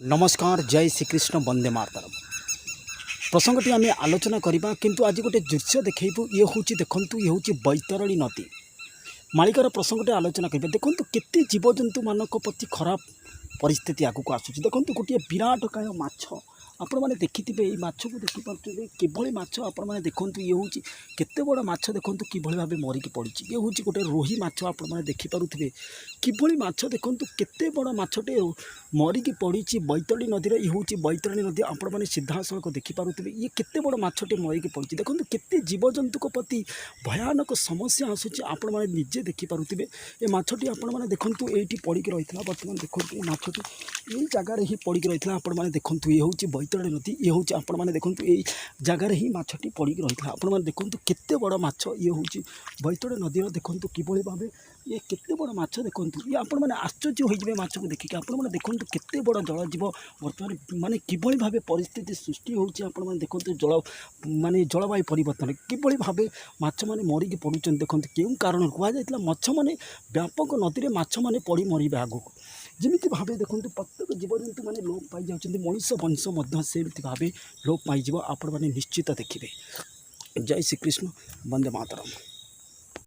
नमस्कार जय श्रीकृष्ण वंदे मातरम प्रसंगटी आम आलोचना करवा किंतु आज गोटे दृश्य देखू ये हूँ देखूँ ये हूँ बैतरणी नदी मालिकार प्रसंगटी आलोचना करेंगे। देखो केते जीवजंतु मान प्रति खराब परिस्थिति आगक आसूँ। देखो गोटे विराट काय माछ आपण मैंने देखिथे ये माछ को देखिपे किभली माछ आपण मैंने देखूँ ये हूँ केते बड़ माछ देखूँ किभली भाव मरिकी पड़ी। ये हूँ गोटे रोही माछ आपण मैंने देखिपे किभली माछ देखूँ केते बड़ माछटे मरिकी पड़ी। बैतरणी नदी ये हूँ बैतरणी नदी आपण मैंने सीधा सड़क देखिपे ये केते बड़ माछटे मरिकी पड़ी। देखो केते जीवजंतु प्रति भयानक समस्या आसूँ आपण मैंने निजे देखिपे। ये माछटी आपण मैंने देखूँ ये पड़ी रही है बर्तमान देखो ये माछटी यही जगार ही पड़ी रही है आपण मैंने देखूँ ये हूँ बैतरणी नदी ये हूँ आपण मैंने देखूँ यही जगार ही माछटी पड़ी रही है आपण मैंने देखूँ केते बड़ माछ ये हूँ बैतरणी नदी देखूँ किभली भाव ये केते बड़ माछ देखूँ ये आपण मैंने आश्चर्य हो माछ को देखिए आपण मैंने देखूँ केते बड़ जल जीव बर्तमान माने किभली भाव परिस्थिति सृष्टि होची आपण मैंने देखूँ जल माने जलवायु परिवर्तन किभली भाव माछ मैंने मरिकी पड़ुचन। देखो क्यों कारण कहुला माछ मैंने व्यापक नदी में माछ मैंने पड़ी मरवे आगक जमी भाव देखो प्रत्येक जीवजंतु मैंने लोप पाई जाती मनीष वंश से भाव लोप पाई आपण मैंने निश्चित देखिए। जय श्रीकृष्ण वंदे मातरम।